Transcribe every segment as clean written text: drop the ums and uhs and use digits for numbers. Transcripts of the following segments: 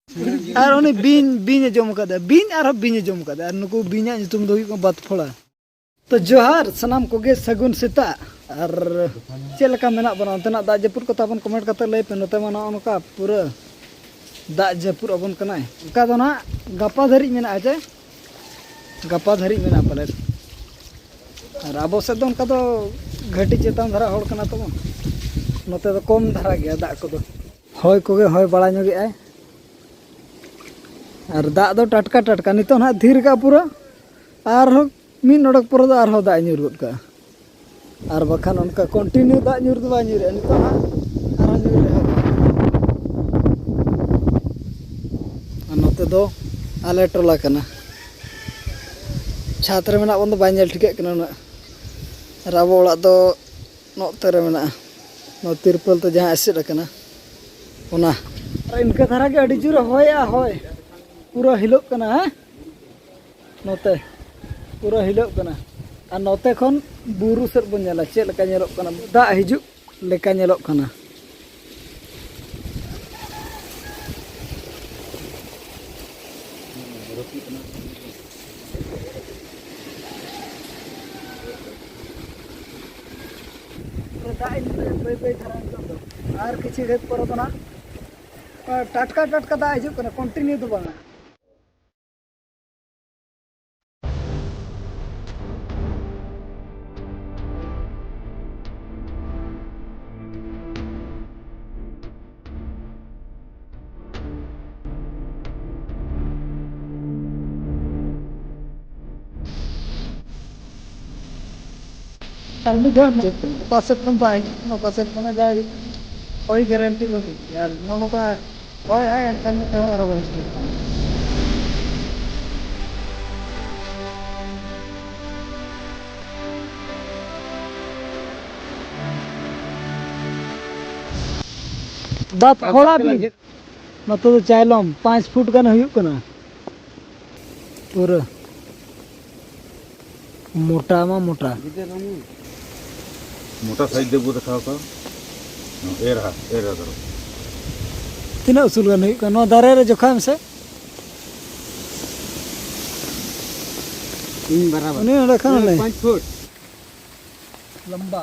और उन्हें बीन जम कदा बीन और बीन जम कदा और नुकु बीना नितुम दो हुई बातफोड़ा तो जोहार सनाम कोगे सगुन सेता और चेलका मेना बना तना दा जपुर को ताबन कमेंट करते लय पे नते मना उनका पूरा दा जपुर अबन कनाय उनका तो ना गपा धरी मेना आचे गपा धरी मेना पले और अब से तो उनका तो घटी चेतन धरा होड़ कना तो नते तो कम धरा गया दा को तो होय कोगे होय बड़ा ᱧᱚᱜ आय और दा दो टटका टटका नितो ना धीर का पूरा और मी नोडक पूरा दा और दा ᱧᱩᱨ गद का और बखान उनका कंटिन्यू दा ᱧᱩᱨ दो बा ᱧᱩᱨ नितो ना और ᱧᱩᱨ नते दो आले टोला कना छात्र में बन दो बाइल ठिक ना और अब ओड़ा दो नोते रे मेना नो तिरपल तो जहाँ एसेद कना ओना इनका धारा के अड़ी जुर होया होय पूरा हिलोग कना है नोते पूरा हिलोग कना और नोते खन बुरु सेद बन नेला चेद लेका नेलोग कना दा हिजुग लेका नेलोग कना और किसी घेत पर तो ना टटका टटका दा हिजुग कना कंटिन्यू तो बांगा पासेट में बाइक नो पासेट में जाए कोई गारंटी नहीं यार नो का कोई है अंतर में तो और दात थोड़ा भी न तो चाइलम 5 फुट का नहीं कना पूरा मोटा मा मोटा मोटा साइज देबो दिखाओ का एरा करो तीना उसूल का नहीं कना दारे रे जोखाम से बराबर नहीं रखा नहीं 5 फुट लंबा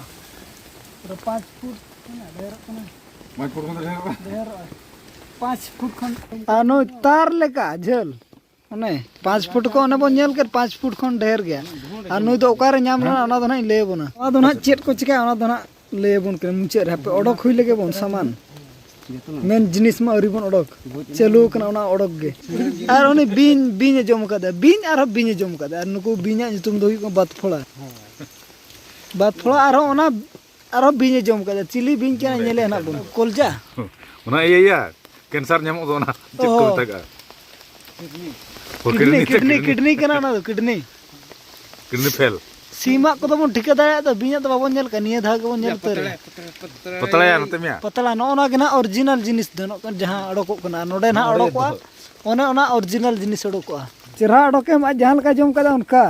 पूरा 5 फुट ना ढेर कना 5 फुट में ढेर 5 फुट खन आनो तार लेका झल ओने 5 फुट को ओने बन नेल कर 5 फुट खन ढेर गया आ नुई तो ओकारे नाम ना ओना दो ना ले बोना ओना दो ना चेट को चिका ओना दो ना ले बोन के मुचे रे पे ओडक हुई लगे बोन सामान मेन जिनिस में अरी बोन ओडक चलू कना ओना ओडक गे और ओने बीन जम कदा बीन और बीन जम कदा और नुको बीना तुम दो बात फोड़ा और ओना और बीन जम कदा चिली बीन के नेले ना बोन कोलजा ओना इया कैंसर ᱧᱟᱢᱚᱜ दो ना चेक को तका किडनी कना ना किडनी फेल सीमा को तो बन ठिका दाया तो बीना तो बाबन नेल कनिया धा के बन नेल तर पतलाया नते मिया पतला नो ओना के ना ओरिजिनल जिनिस दनो जहां अडको कना नोडे ना अडकोआ ओने ओना ओरिजिनल जिनिस अडकोआ चेहरा अडके मा जहां का जम कदा उनका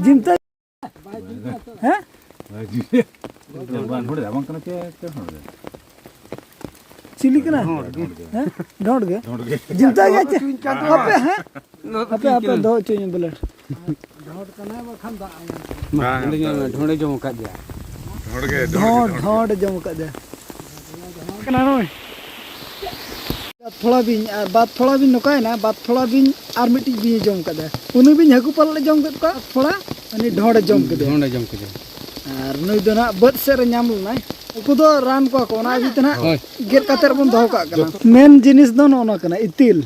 जिमता हैं बान होड़े बांग कना के होड़े चिली कना हैं ढोंड गे जिमता गया अबे हैं अबे दो चोय ब्लड ढोंड कना बखन दा ढोंडे जम का दिया ढोंड जम का दिया कना नो थोड़ा भी बात थोड़ा भी नोकाय ना बात थोड़ा भी और मिट्टी भी जम का दिया उनी भी हकू पाल ले जम का थोड़ा अनि ढोंड जम के और नई दो ना बद से रे नाम लना उको दो रान को कोना भी तना गेट कातर बन दो का मेन जिनिस दो ना कना इतिल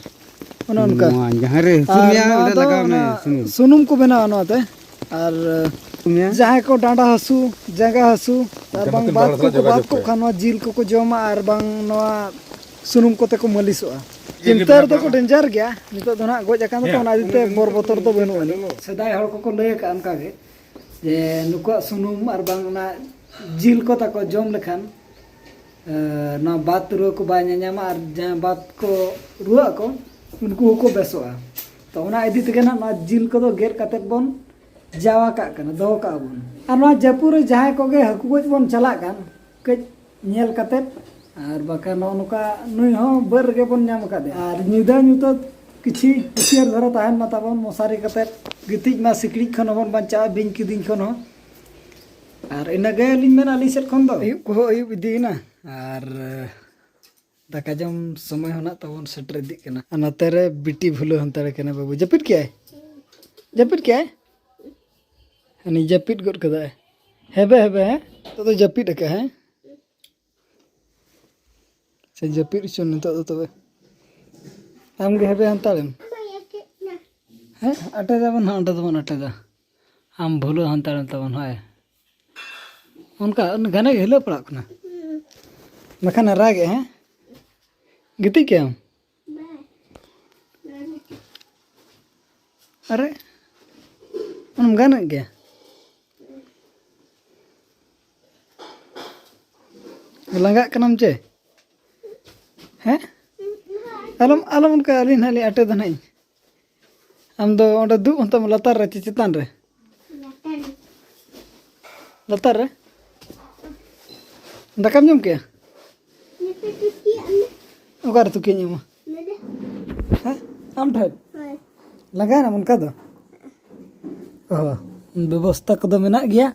ओना उनका जहां रे सुनिया ओडे लगाव ने सुनुम को बना ओनाते और जहां को डांडा हसू जगह हसू और बांग बात को खानवा जिल को जमा और बांग नवा सुनुम कोते को मलिसोआ चिंतर तो को डेंजर गया नितो दो ना गोज अकान तो ओना दिते मोर बोतर तो बनु अनि सदाय हड़ को लय का अनका गे जे नुको सुनुम और बांग ना जिल को तक जम लेखान ना बात रुआ को बाय ᱧᱟᱢᱟ और जहां बात को रुआ को उनको को बेसोआ तो ओना इदी तके ना जिल को दो गेर काते बन जावा का कना दो का बन और ना जयपुर जहां को गे हकु गोज बन चला कान के नेल काते और बाका नौका नुई हो बर के बन नाम कादे और निदा नुता किछि हुसियार धरा ताहन मा ताबन मसारी कते गितिज मा सिकड़ी खन बन बंचा बिन किदिन खन हो और इनागे लिन मेना ली सेट खन दो अयुब को अयुब इदीना और दाका जम समय होना तबन सेटर इदी कना अनते रे बिटी भुलो हंतरे कना बाबू जपिट के आय हनी जपिट गड कदा हेबे हेबे तो जपिट के है से जपिट चुन तो तबे आम गे हेबे हंतालेम हैं अटे दाबन हाँ अटे दा आम भुलो हंतालेम तबन हाय उनका घने हिलो पड़ा कना मखान रागे हैं गिती क्या अरे हम गाना क्या लंगा कनम चे हैं अलम अलम उनका अली नाली अटे द नहीं हम दो ओंडे दु हम लतार रे चितान रे लतार रे दाकाम जम क्या ओकार तु के ᱧᱮᱢᱟ हैं आम ठाय लगा ना उनका दो व्यवस्था को मेना गया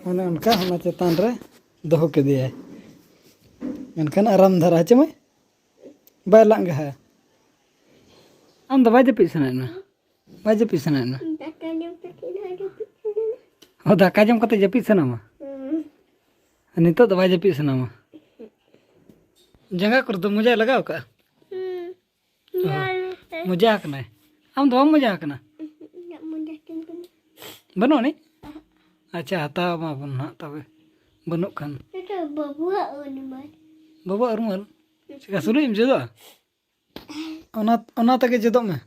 उन्हें उनका होना चेतान रे दोहो के दिया मेनखान आराम धरा चे मैं बाय लांग है आम दो बाजे पिसना ना ओ दाका जम कते जपी सना मा नितो दो बाजे पिसना मा जंगा कर दो मुझे लगाओ का मजाक ना आम दो मजाक ना बनो नहीं अच्छा हता मा बन ना तबे बनो खान बाबू अरुमल चिका सुलु इम जदो ओना तके जदो में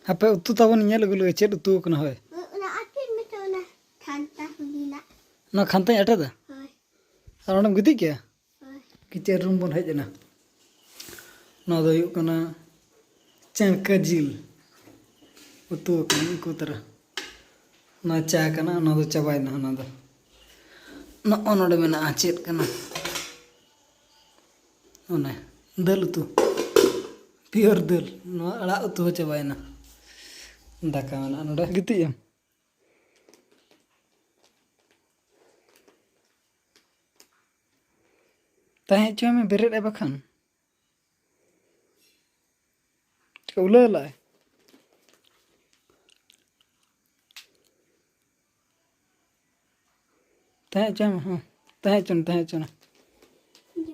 apa utu tabon nyel gulu chet utu kana hoy na khanta ata da aronam gidi kya kitchen room bon hejna na do yu kana chanka jil utu kana ko tara na cha kana na do chabai na do na onode mena achet kana one dal utu pure dal no ala utu chabai na दाका मना नोडा गितियम ताहे चो में बेरेट ए बखान उला ताहे चो में हां ताहे चो